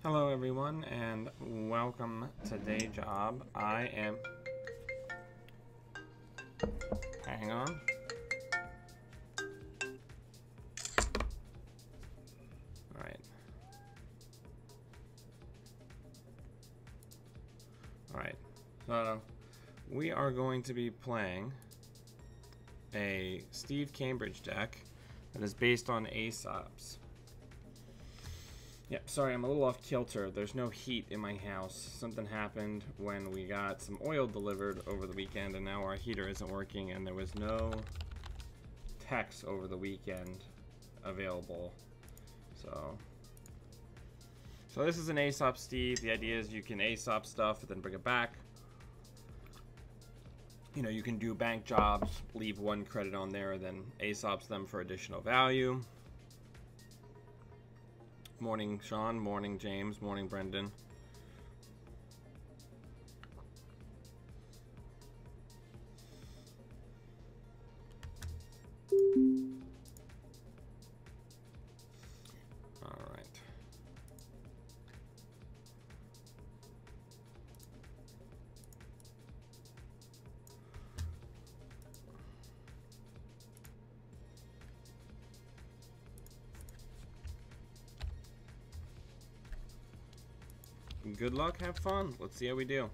Hello everyone and welcome to Day Job. I am... Hang on. Alright. Alright. So, we are going to be playing a Steve Cambridge deck that is based on Aesop's. Yep, sorry, I'm a little off kilter. There's no heat in my house. Something happened when we got some oil delivered over the weekend, and now our heater isn't working, and there was no techs over the weekend available. So this is an Aesop Steve. The idea is you can Aesop stuff and then bring it back. You know, you can do bank jobs, leave one credit on there, then Aesops them for additional value. Morning, Sean. Morning, James. Morning, Brendan. All right. Good luck, have fun. Let's see how we do.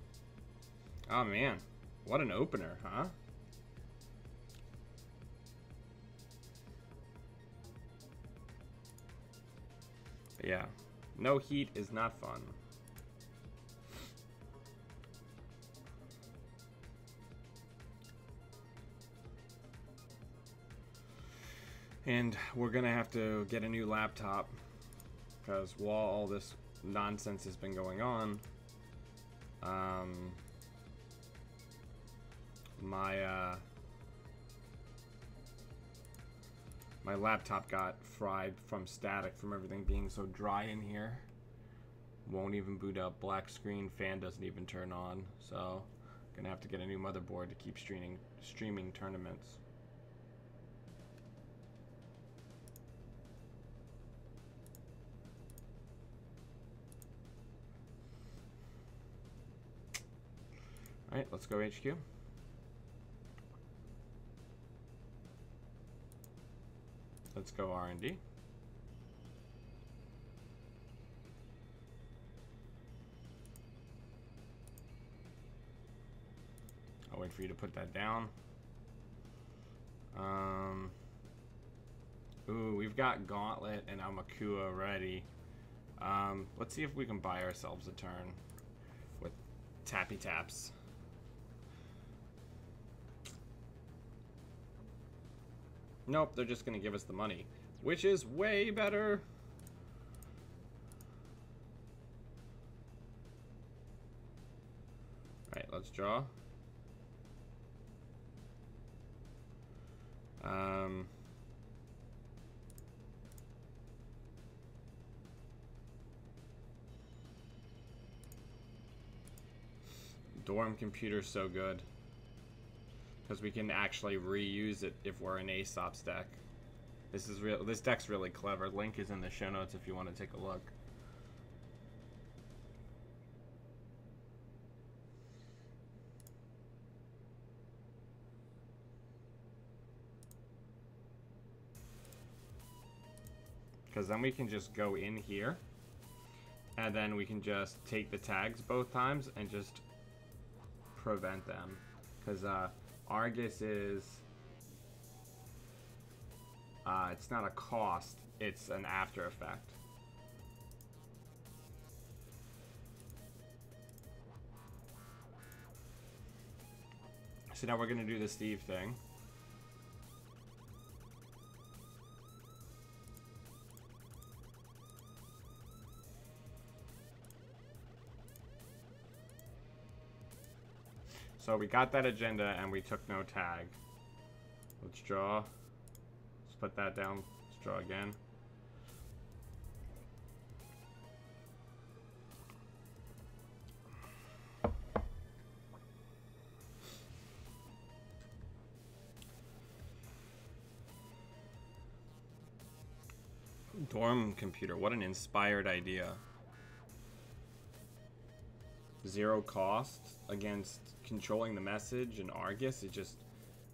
Oh man, what an opener, huh? But yeah, no heat is not fun. And we're gonna have to get a new laptop because while all this nonsense has been going on, my laptop got fried from static from everything being so dry in here. Won't even boot up, black screen, fan doesn't even turn on, so gonna have to get a new motherboard to keep streaming tournaments. Alright, let's go HQ. Let's go R&D. I'll wait for you to put that down. Ooh, we've got Gauntlet and Amakua ready. Let's see if we can buy ourselves a turn with Tappy Taps. Nope, they're just going to give us the money, which is way better. Alright, let's draw. Dorm computer's so good. Because we can actually reuse it if we're an Aesop's deck. This deck's really clever. Link is in the show notes if you want to take a look. Because then we can just go in here, and then we can just take the tags both times and just prevent them. Because Argus is, it's not a cost, it's an after effect. So now we're going to do the Steve thing. So we got that agenda and we took no tag. Let's draw. Let's put that down. Let's draw again. Dorm computer, what an inspired idea. 0 cost against controlling the message and Argus. It just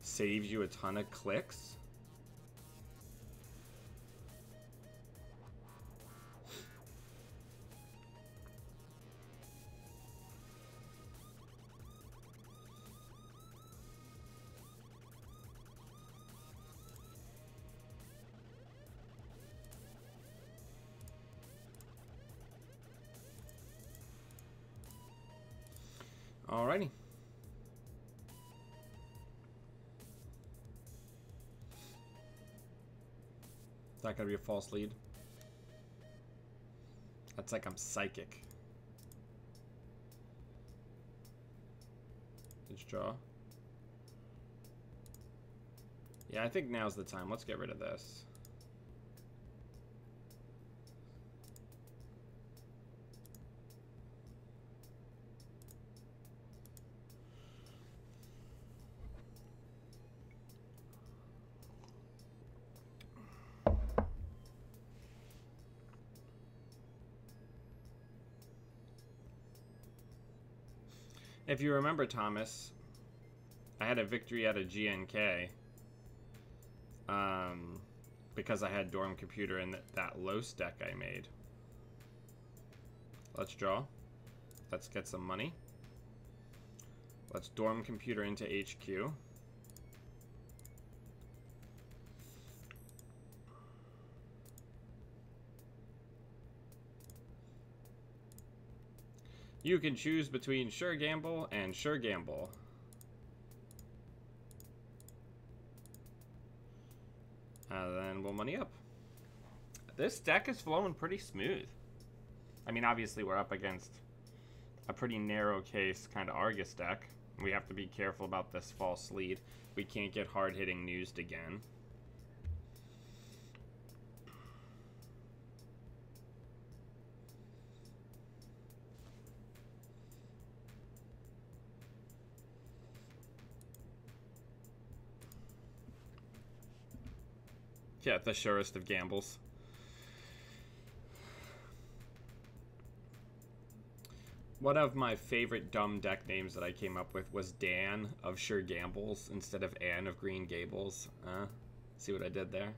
saves you a ton of clicks. Alrighty. Is that gonna be a false lead? That's like I'm psychic. Let's draw. Yeah, I think now's the time. Let's get rid of this. If you remember, Thomas, I had a victory at a GNK because I had Dorm Computer in that low deck I made. Let's draw. Let's get some money. Let's Dorm Computer into HQ. You can choose between Sure Gamble and Sure Gamble. Then we'll money up. This deck is flowing pretty smooth. I mean, obviously we're up against a pretty narrow case kind of Argus deck. We have to be careful about this false lead. We can't get hard-hitting newsed again. Yeah, the surest of gambles. One of my favorite dumb deck names that I came up with was Dan of Sure Gambles instead of Anne of Green Gables. See what I did there?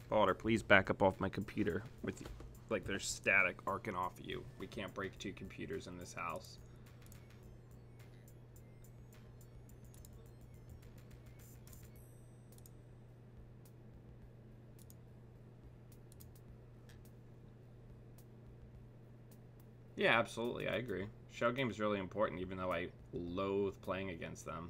Balder, please back up off my computer with you. Like there's static arcing off of you. We can't break 2 computers in this house. Yeah, absolutely. I agree. Show game is really important, even though I loathe playing against them.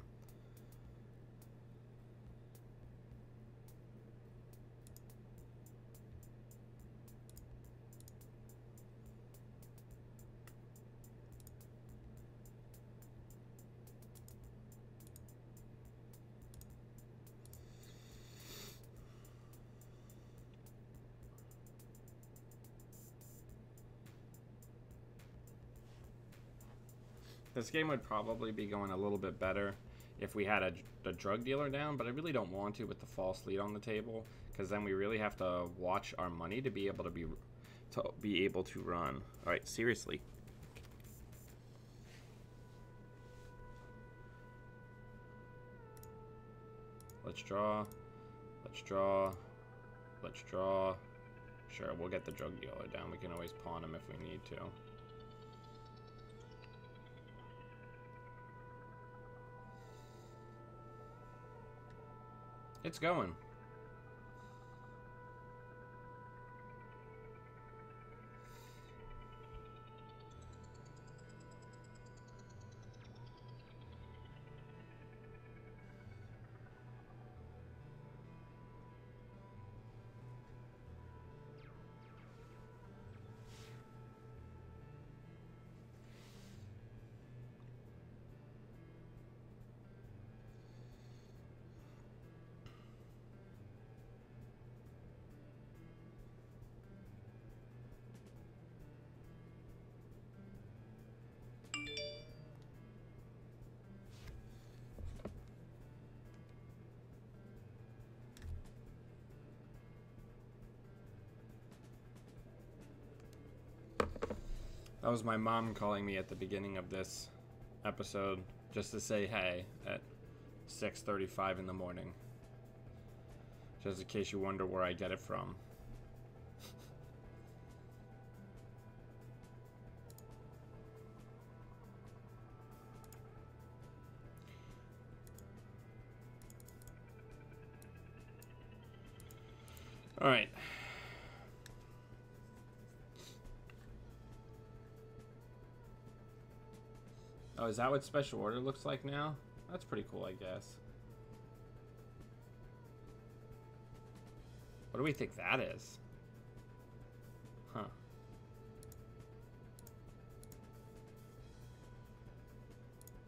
This game would probably be going a little bit better if we had a drug dealer down, but I really don't want to with the false lead on the table, because then we really have to watch our money to be able to run. All right, seriously. Let's draw. Let's draw. Let's draw. Sure, we'll get the drug dealer down. We can always pawn him if we need to. It's going. That was my mom calling me at the beginning of this episode just to say hey at 6:35 in the morning. Just in case you wonder where I get it from. All right. Oh, is that what special order looks like now? That's pretty cool, I guess. What do we think that is? Huh.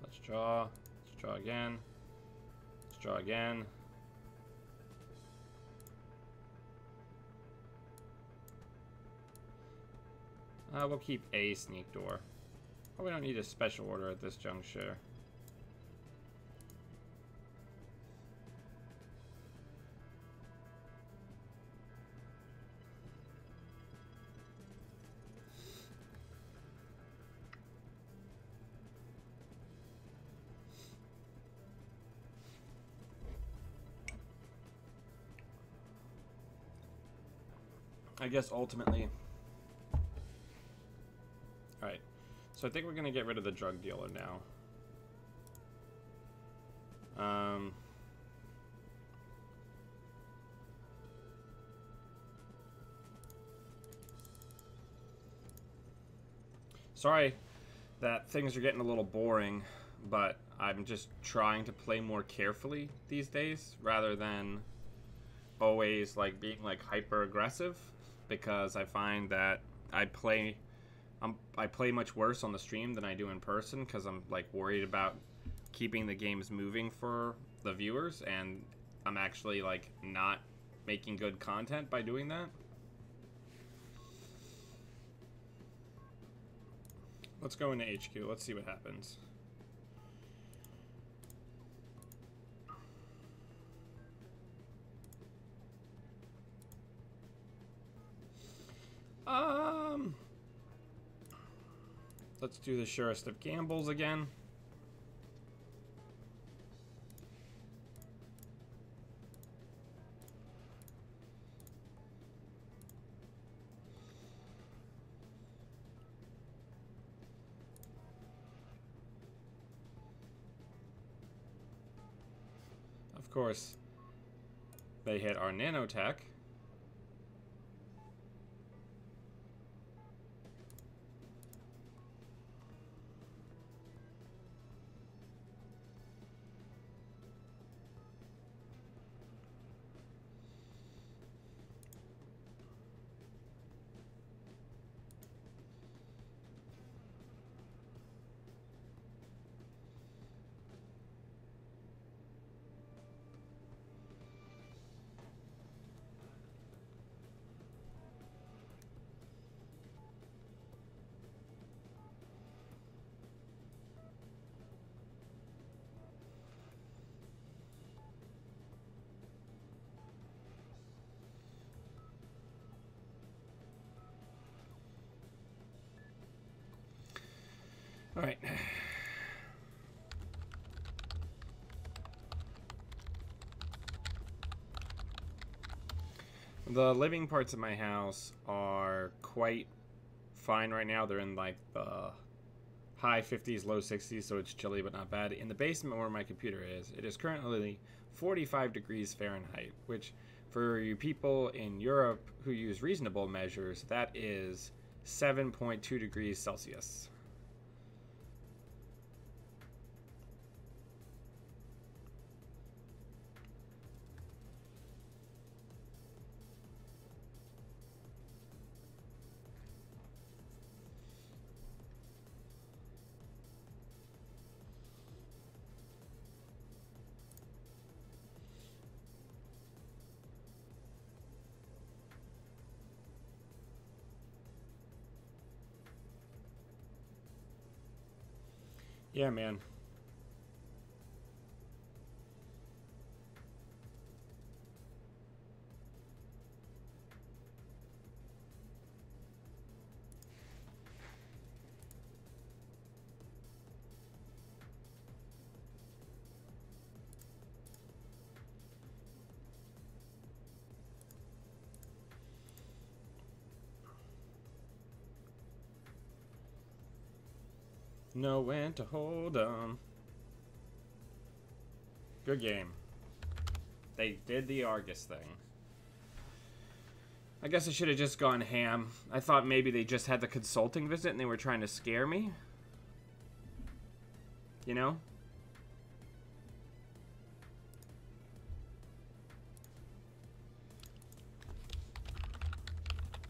Let's draw. Let's draw again. Let's draw again. We'll keep a sneak door. Oh, we don't need a special order at this juncture. I guess ultimately... Alright, so I think we're going to get rid of the drug dealer now. Sorry that things are getting a little boring, but I'm just trying to play more carefully these days rather than always like being like hyper aggressive, because I find that I play much worse on the stream than I do in person because I'm like worried about keeping the games moving for the viewers, and I'm actually like not making good content by doing that. Let's go into HQ. Let's see what happens. Let's do the surest of gambles again. Of course, they hit our nanotech. All right. The living parts of my house are quite fine right now. They're in like the high 50s, low 60s, so it's chilly but not bad. In the basement where my computer is, it is currently 45 degrees Fahrenheit, which for you people in Europe who use reasonable measures, that is 7.2 degrees Celsius. Yeah, man. Know when to hold 'em. Good game. They did the Argus thing. I guess I should have just gone ham. I thought maybe they just had the consulting visit and they were trying to scare me. You know?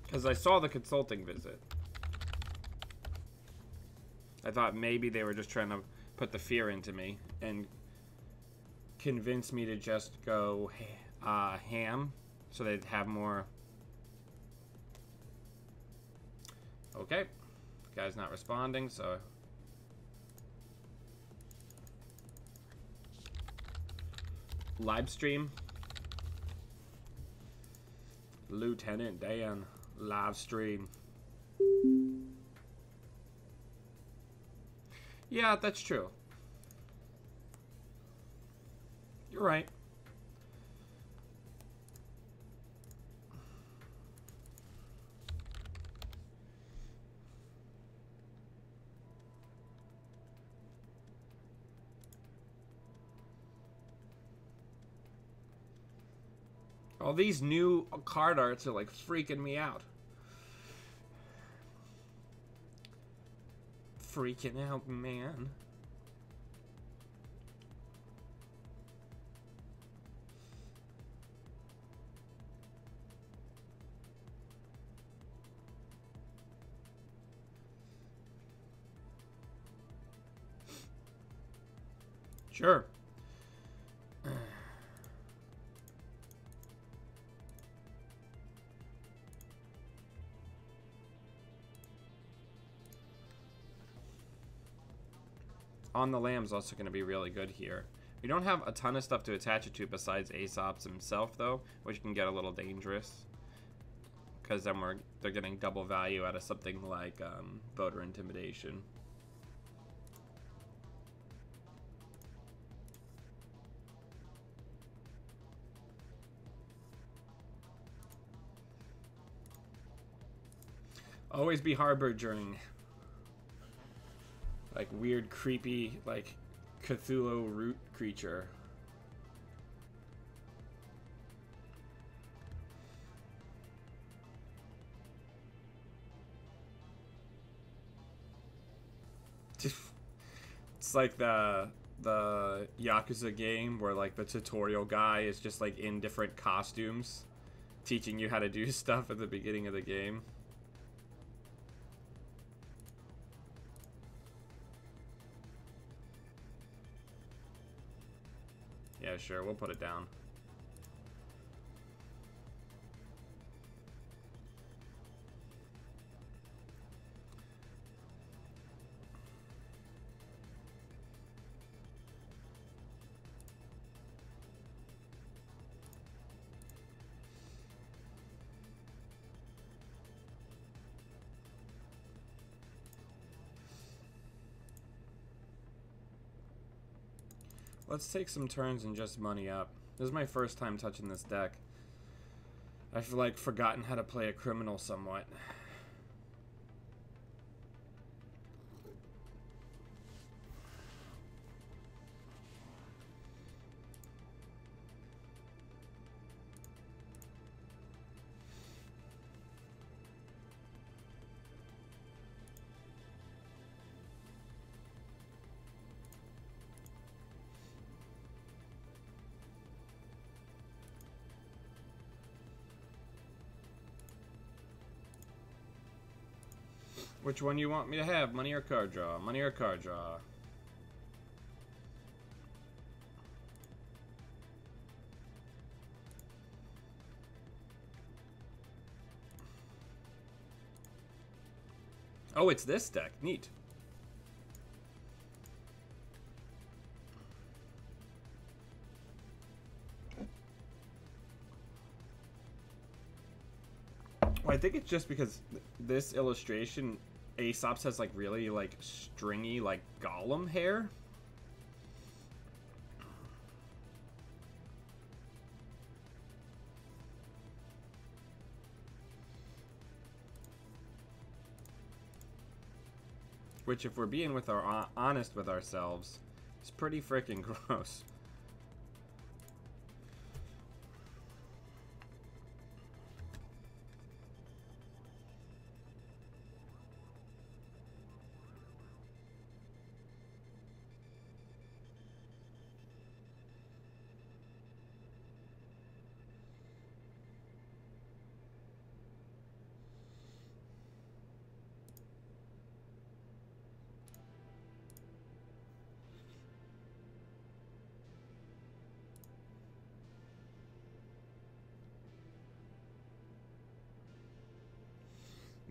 Because I saw the consulting visit. I thought maybe they were just trying to put the fear into me and convince me to just go ham so they'd have more. Okay. The guy's not responding, so. Live stream. Lieutenant Dan. Live stream. Yeah, that's true. You're right. All these new card arts are like freaking me out. Freaking out, man. Sure. On the Lamb's also going to be really good here. We don't have a ton of stuff to attach it to besides Aesop's himself, though, which can get a little dangerous. Because then they're getting double value out of something like voter intimidation. Always be harboring like weird, creepy, like Cthulhu root creature. It's like the Yakuza game where like the tutorial guy is just like in different costumes teaching you how to do stuff at the beginning of the game. Yeah, sure, we'll put it down. Let's take some turns and just money up. This is my first time touching this deck. I've like forgotten how to play a criminal somewhat. Which one you want me to have? Money or card draw? Money or card draw? Oh, it's this deck. Neat. Well, I think it's just because this illustration, Aesop's has like really like stringy like golem hair. Which, if we're being honest with ourselves, is pretty freaking gross.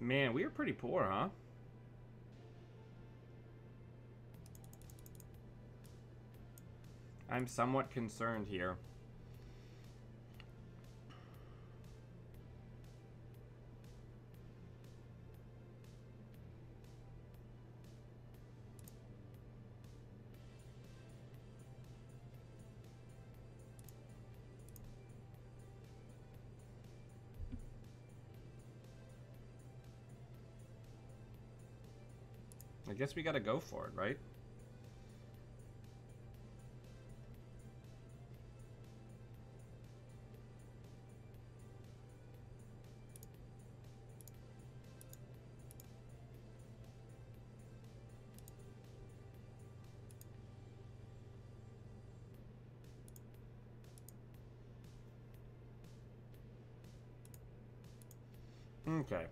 Man, we are pretty poor, huh? I'm somewhat concerned here. I guess we gotta go for it, right? Okay.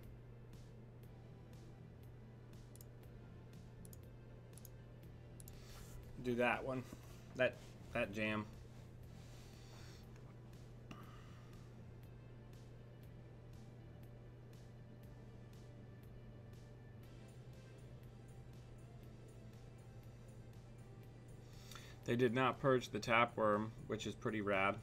Do that one. That jam. They did not purge the tapworm, which is pretty rad.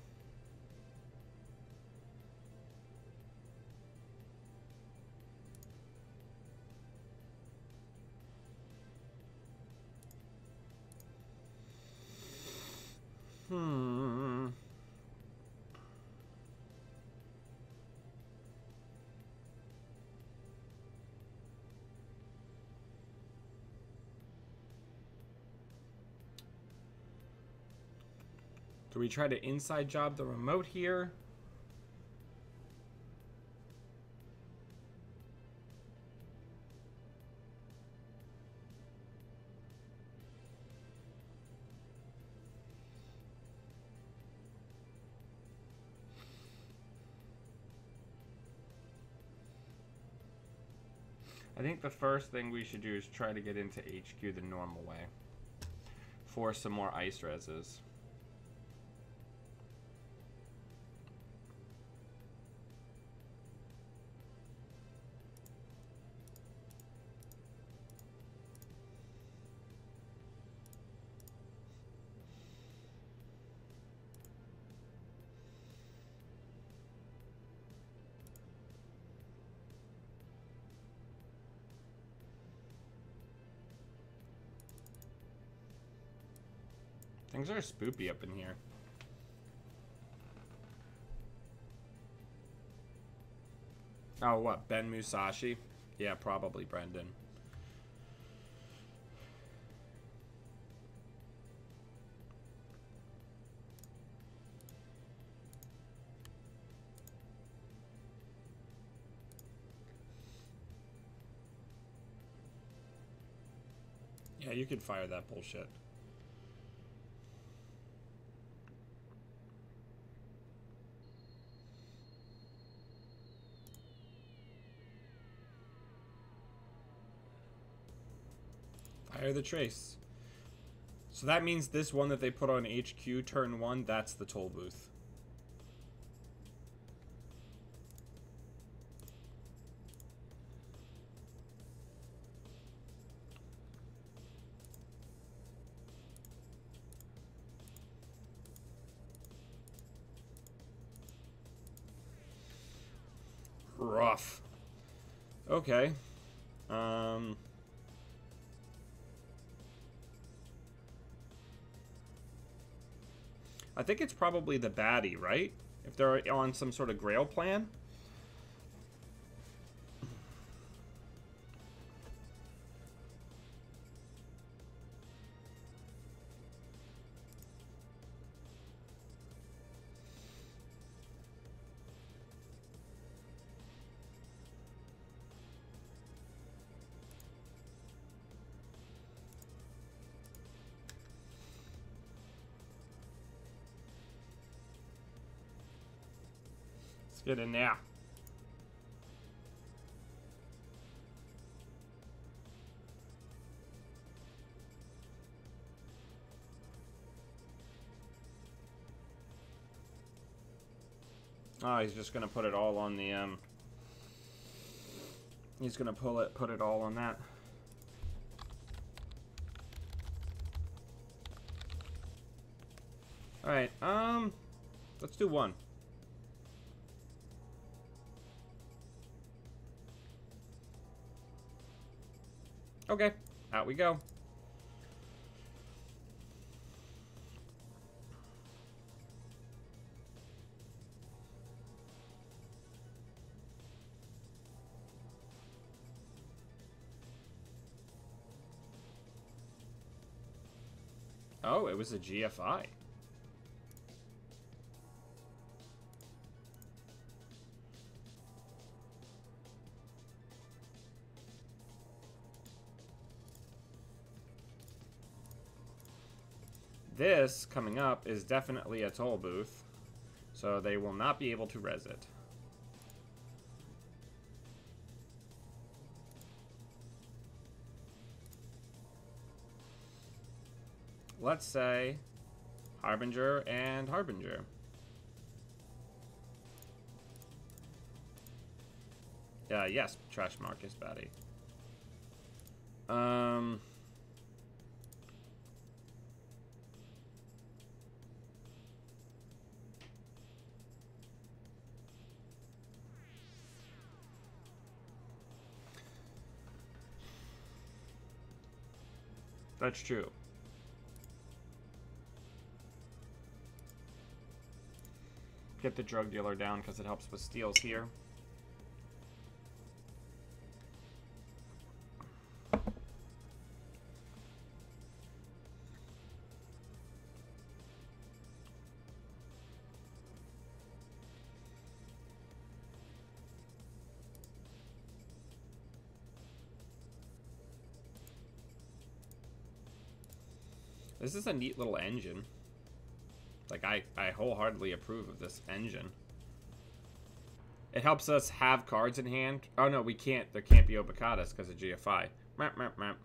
Do we try to inside job the remote here? I think the first thing we should do is try to get into HQ the normal way. For some more ice reses. Things are spoopy up in here. Oh, what? Ben Musashi? Yeah, probably Brendan. Yeah, you could fire that bullshit. Fire the trace. So that means this one that they put on HQ turn 1, that's the toll booth. Rough. Okay. I think it's probably the baddie, right? If they're on some sort of grail plan. Let's get in there. Oh, he's just gonna put it all on the he's gonna put it all on that. Alright, let's do one. Okay, out we go. Oh, it was a GFI. This, coming up, is definitely a toll booth, so they will not be able to res it. Let's say Harbinger and Harbinger. Yes, Trash Marcus Batty. That's true. Get the drug dealer down because it helps with steals here. This is a neat little engine. Like, I wholeheartedly approve of this engine. It helps us have cards in hand. Oh, no, we can't. There can't be Obacadas because of GFI. Map, map, map.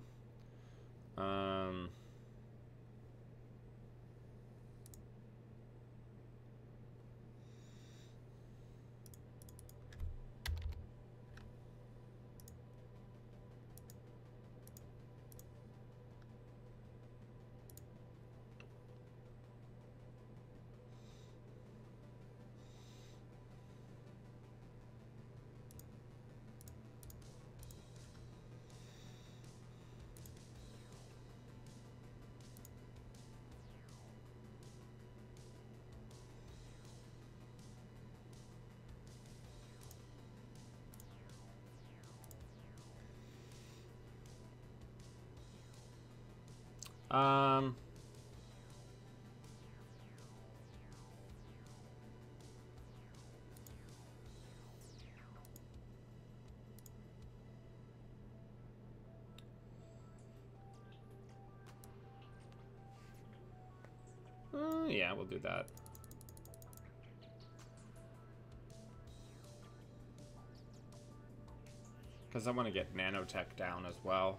Yeah, we'll do that. Because I want to get nanotech down as well.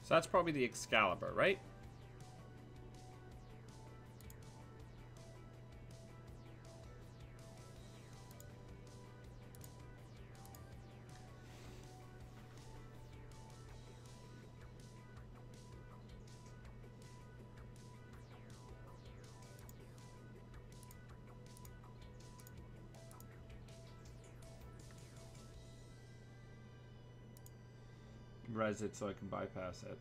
So that's probably the Excalibur, right? Res it so I can bypass it.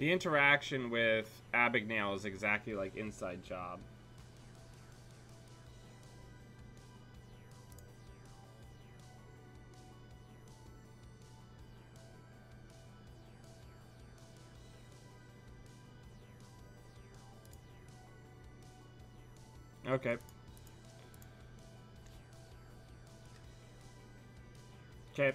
The interaction with Abagnale is exactly like Inside Job. Okay. Okay.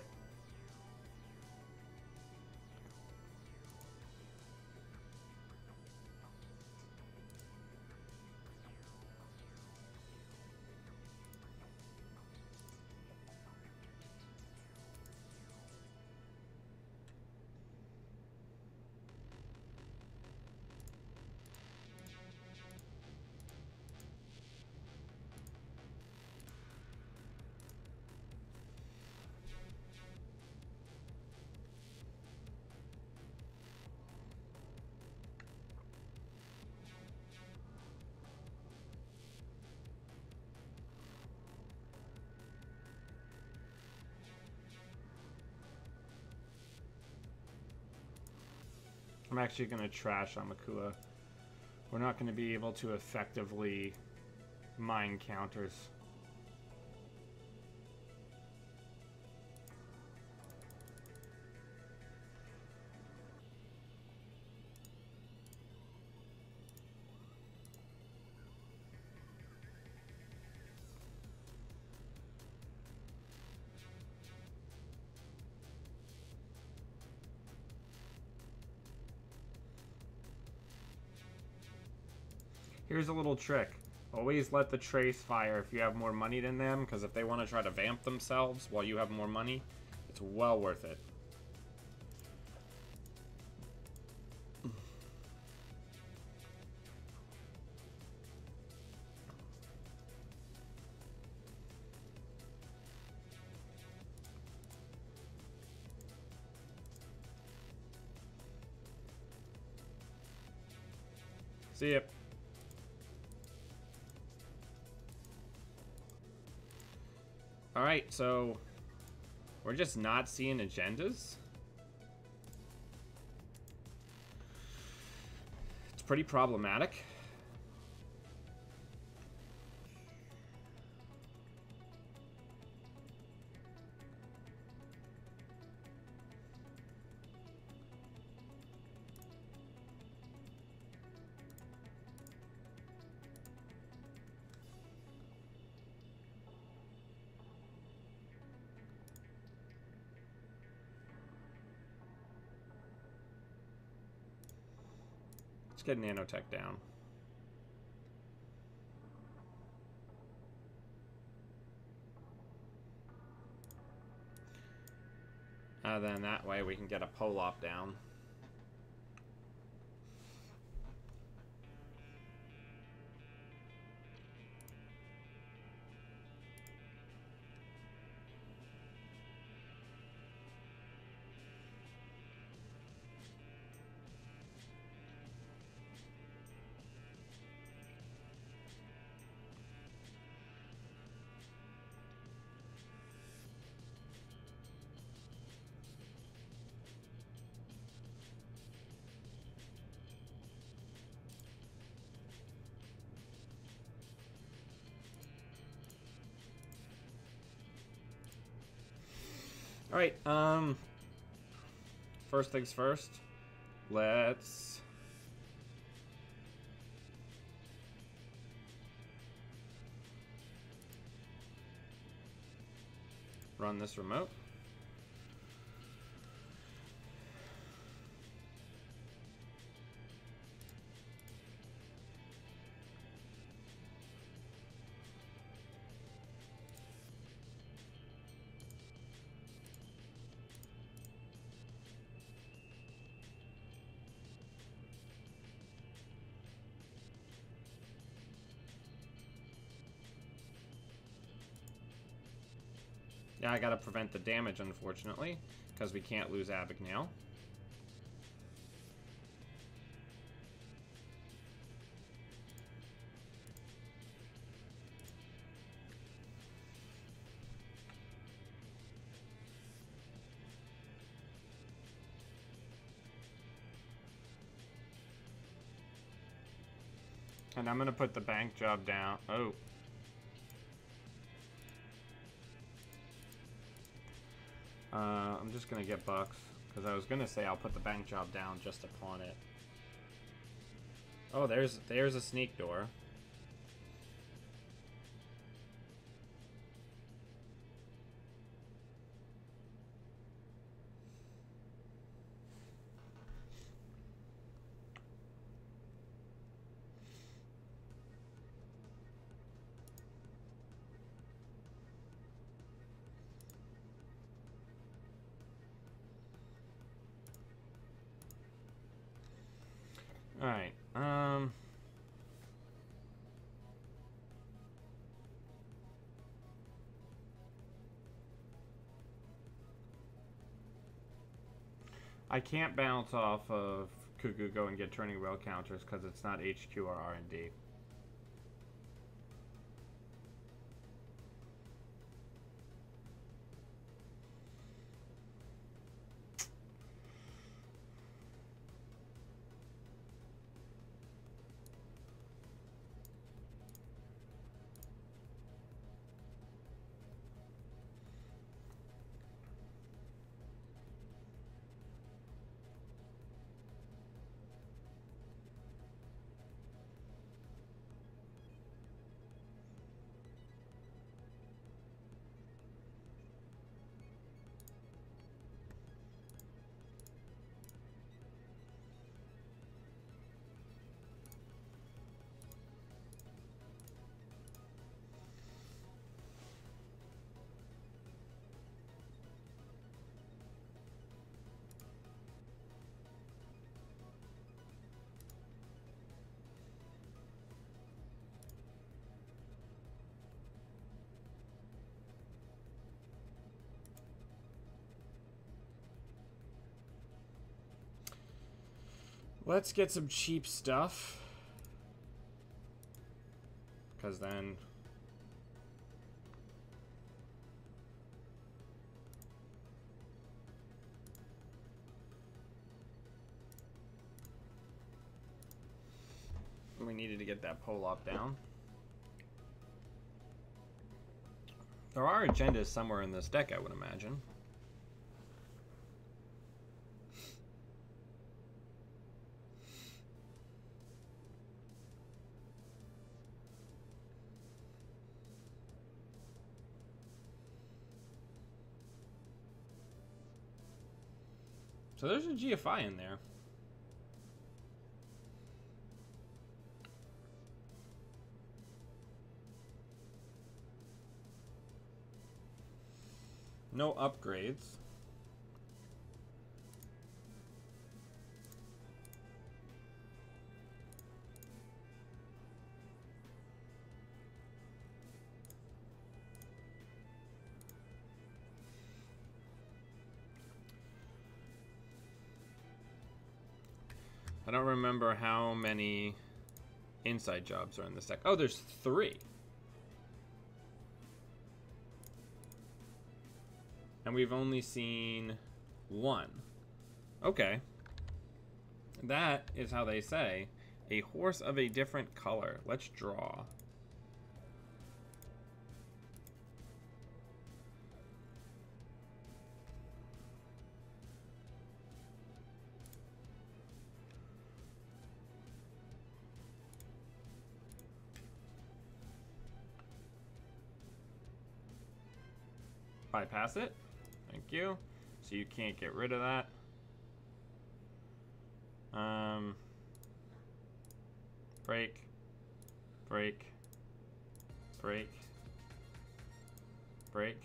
I'm actually going to trash Amakua. We're not going to be able to effectively mine counters. Here's a little trick. Always let the trace fire if you have more money than them, because if they want to try to vamp themselves while you have more money, it's well worth it. See ya. Alright, so we're just not seeing agendas. It's pretty problematic. Let's get nanotech down. Then that way we can get a Polop down. Alright, first things first, let's run this remote. Yeah, I gotta prevent the damage, unfortunately, because we can't lose Abagnale. And I'm gonna put the bank job down. Oh. I'm just gonna get bucks. Because I was gonna say I'll put the bank job down just to pawn it. Oh, there's a sneak door. Alright, I can't bounce off of Cuckoo Go and get turning wheel counters because it's not HQ or R&D. Let's get some cheap stuff. Because then... we needed to get that pull-up down. There are agendas somewhere in this deck, I would imagine. So there's a GFI in there. No upgrades. I don't remember how many inside jobs are in this deck. Oh, there's 3. And we've only seen 1. Okay. That is how they say, a horse of a different color. Let's draw. Bypass it. Thank you. So you can't get rid of that. Break. Break. Break. Break.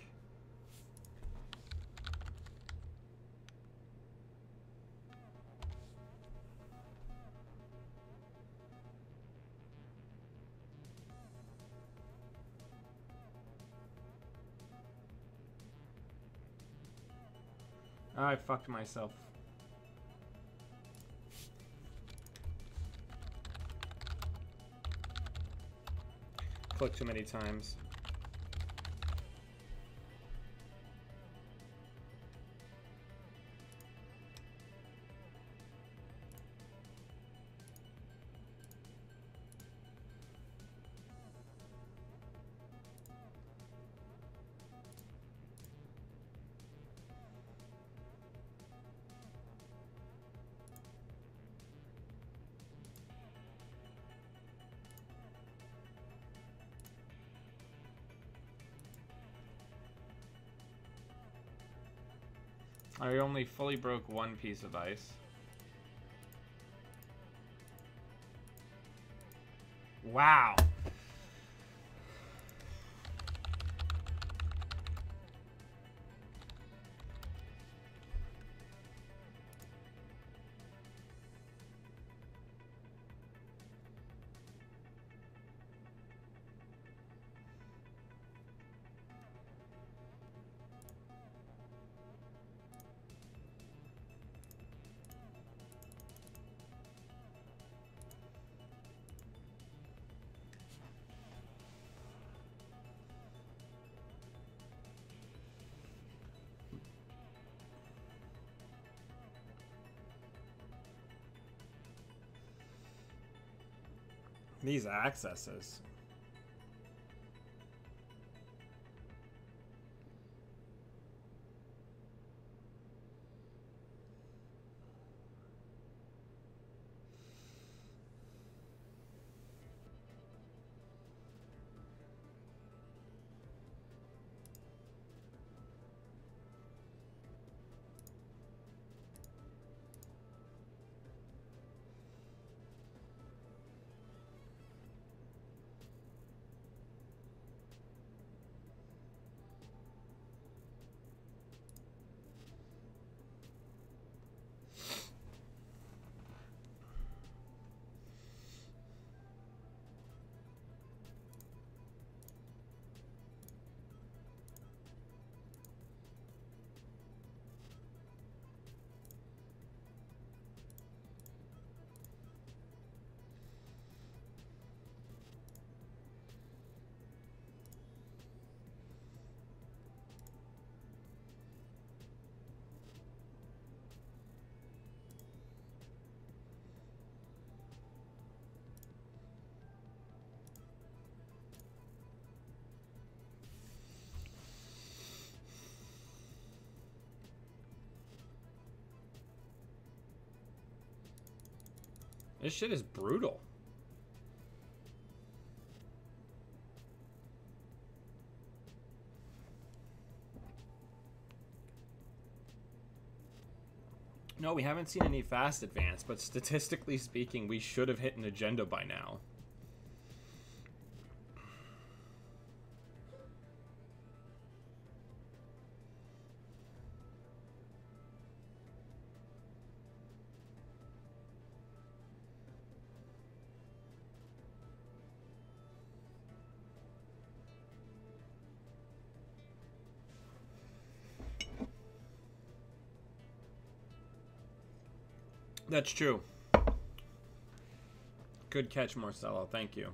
I fucked myself. Click too many times. I only fully broke one piece of ice. Wow. These accesses. This shit is brutal. No, we haven't seen any fast advance, but statistically speaking, we should have hit an agenda by now. That's true. Good catch, Marcelo. Thank you.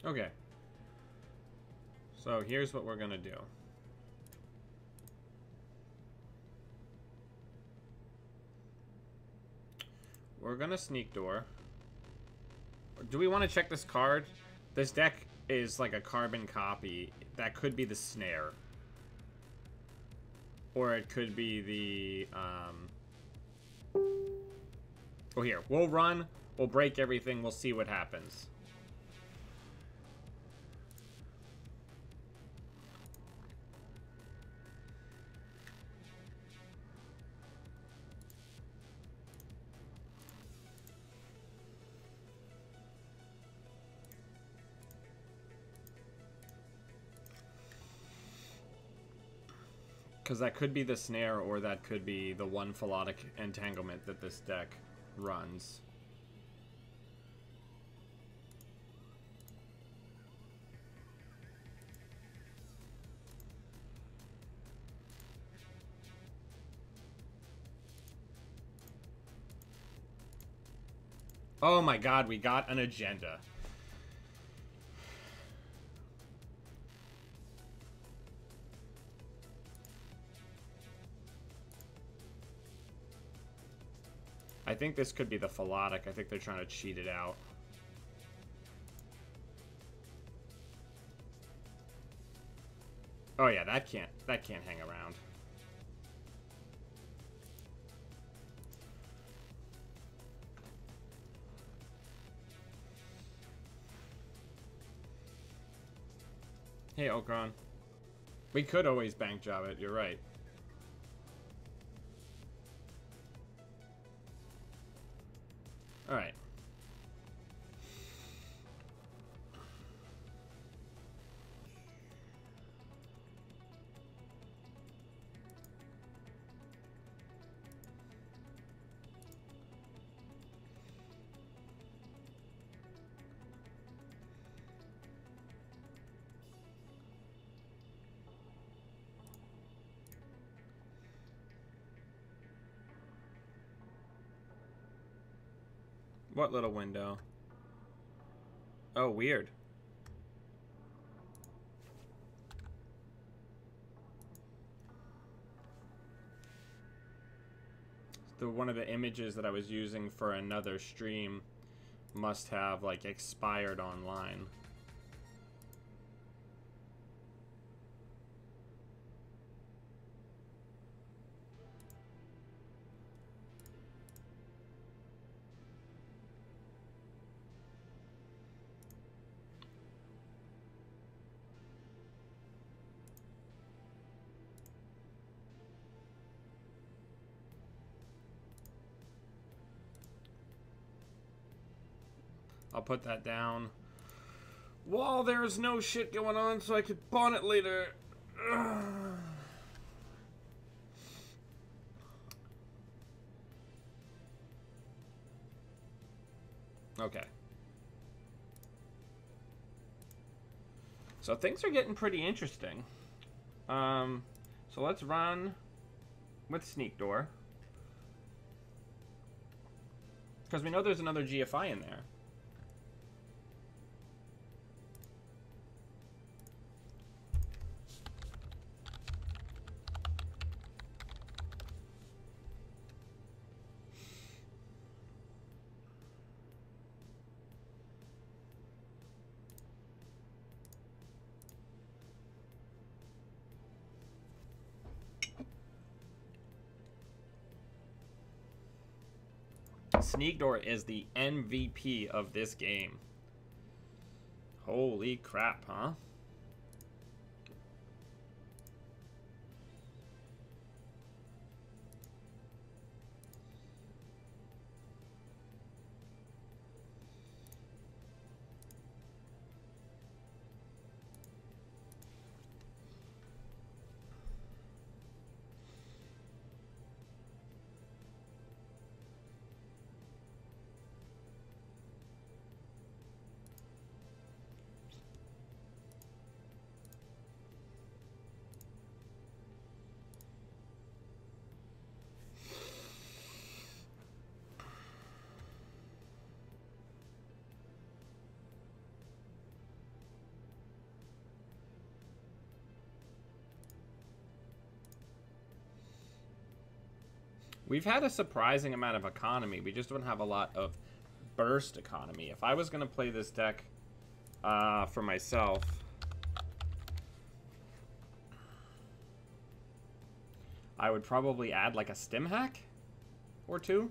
Okay. So here's what we're gonna do. We're gonna sneak door. Do we want to check this card? This deck is like a carbon copy. That could be the snare. Or it could be the, Oh, here. We'll run. We'll break everything. We'll see what happens. Because that could be the snare, or that could be the one Philotic entanglement that this deck runs. Oh my god, we got an agenda. I think this could be the Philotic. I think they're trying to cheat it out. Oh yeah, that can't hang around. Hey, Okron. We could always bank job it, you're right. Alright. What little window? Oh, weird. One of the images that I was using for another stream must have, like, expired online. I'll put that down while there's no shit going on so I could pawn it later. Okay. So things are getting pretty interesting. So let's run with Sneak Door. Because we know there's another GFI in there. Sneak Door is the MVP of this game. Holy crap, huh? We've had a surprising amount of economy. We just don't have a lot of burst economy. If I was going to play this deck for myself, I would probably add like a stim hack or two.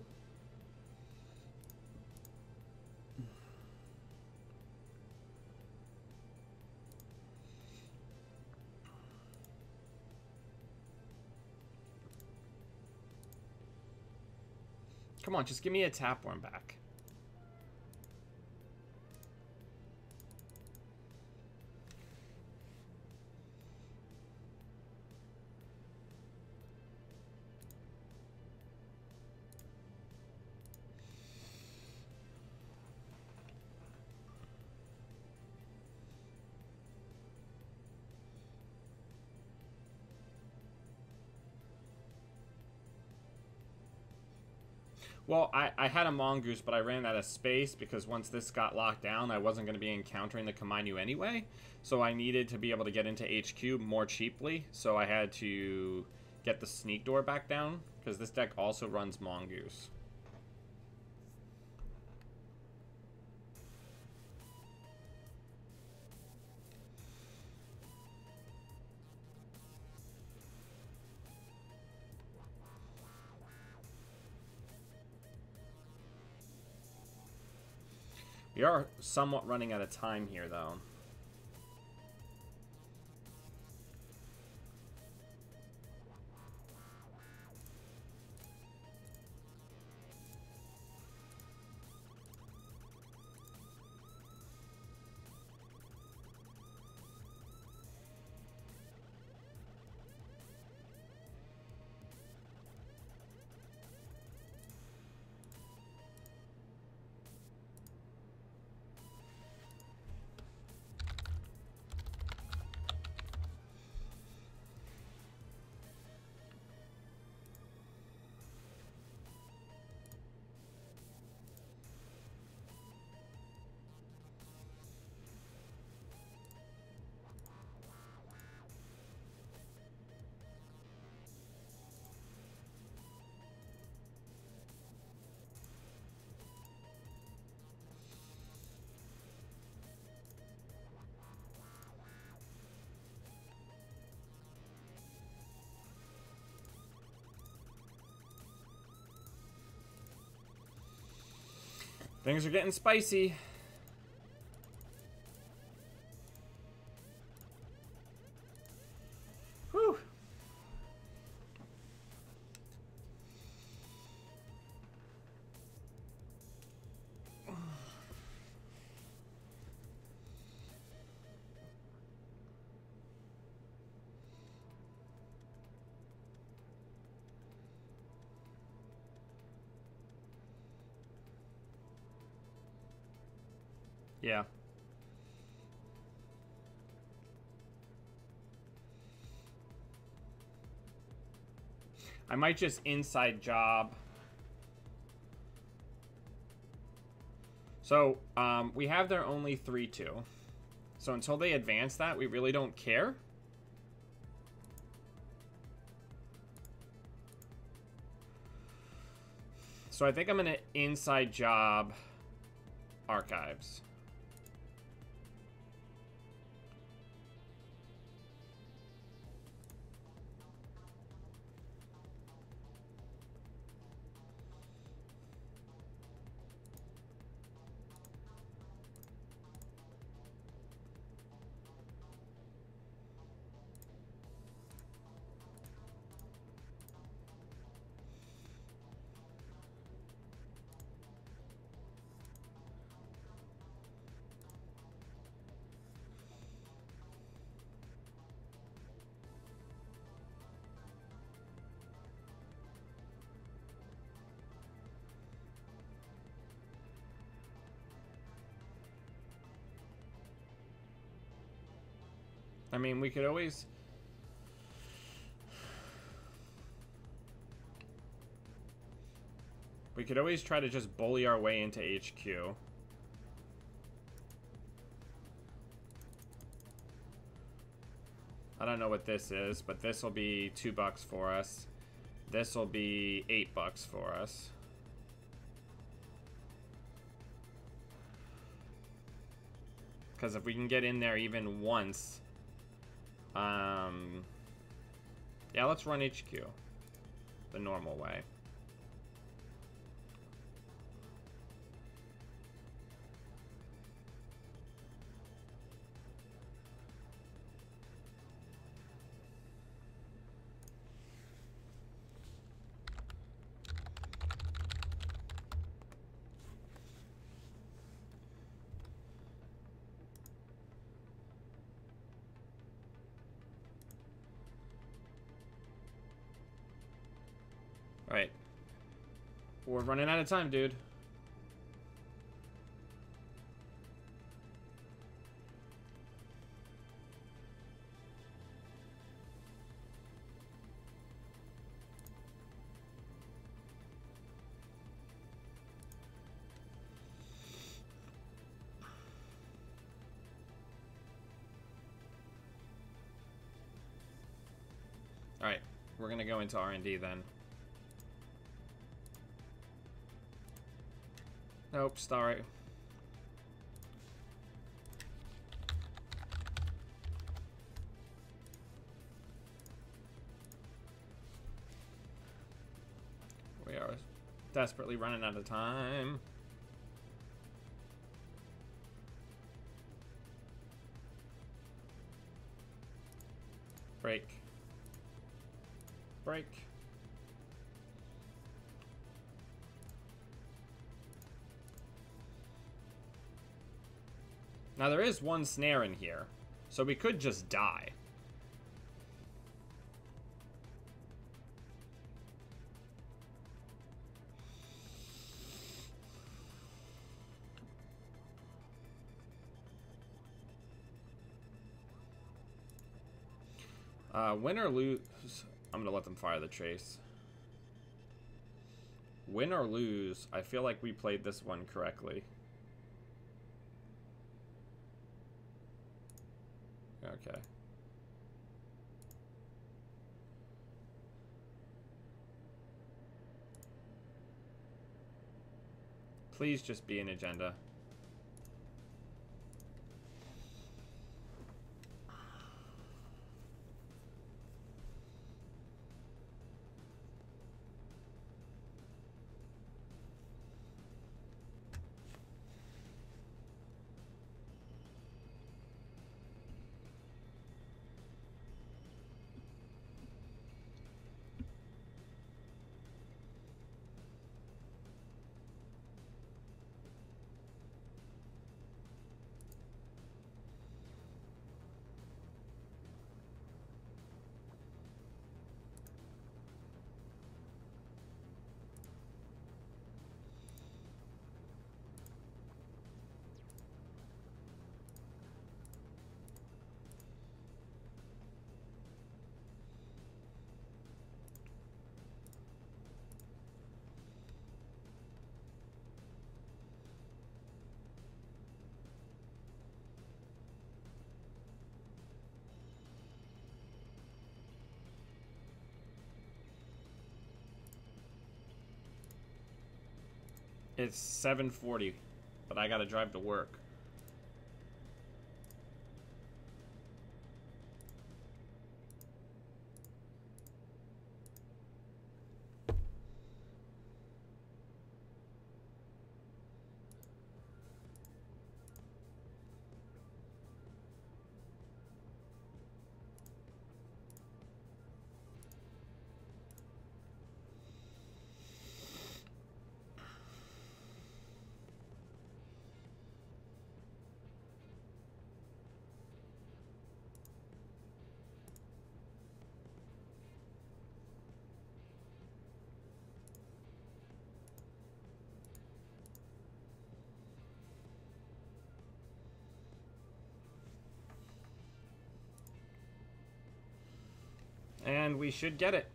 Come on, just give me a Tapeworm back. Well, I had a mongoose, but I ran out of space because once this got locked down, I wasn't going to be encountering the Kamainu anyway. So I needed to be able to get into HQ more cheaply. So I had to get the sneak door back down because this deck also runs mongoose. We are somewhat running out of time here, though. Things are getting spicy. Whew. Yeah. I might just inside job. So, we have their only 3-2. So until they advance that, we really don't care. So I think I'm going to inside job archives. I mean, we could always... We could always try to just bully our way into HQ. I don't know what this is, but this will be $2 for us. This will be $8 for us. Because if we can get in there even once... yeah, let's run HQ. The normal way. Alright. We're running out of time, dude. We're gonna go into R&D then. Nope, sorry. We are desperately running out of time. Break. Break. Now there is one snare in here, so we could just die. Win or lose, I'm gonna let them fire the chase. Win or lose, I feel like we played this one correctly. Okay. Please just be an agenda. It's 7:40, but I gotta drive to work. And we should get it.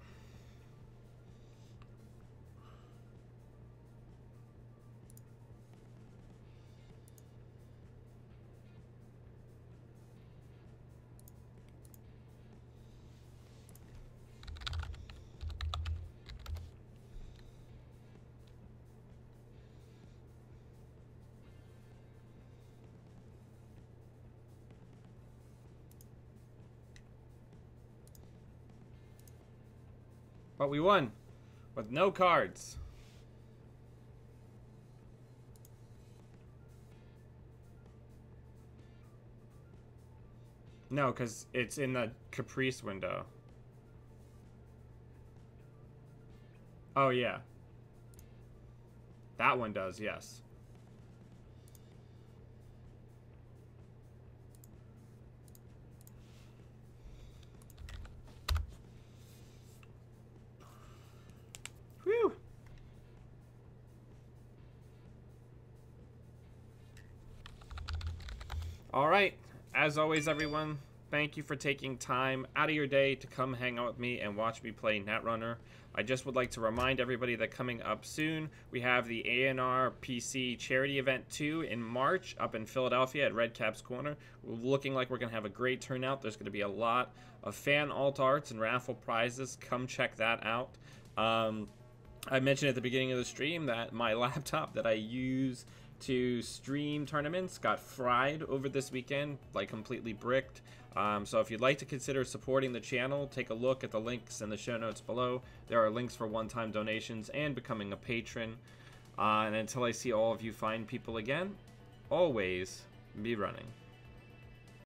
But we won with no cards. No, because it's in the Caprice window. Oh, yeah. That one does, yes. Whew. All right. As always, everyone, thank you for taking time out of your day to come hang out with me and watch me play Netrunner. I just would like to remind everybody that coming up soon, we have the ANR PC Charity Event 2 in March up in Philadelphia at Red Cap's Corner. We're looking like we're going to have a great turnout. There's going to be a lot of fan alt arts and raffle prizes. Come check that out. I mentioned at the beginning of the stream that my laptop that I use to stream tournaments got fried over this weekend, like completely bricked. So if you'd like to consider supporting the channel, take a look at the links in the show notes below. There are links for one-time donations and becoming a patron. And until I see all of you fine people again, always be running.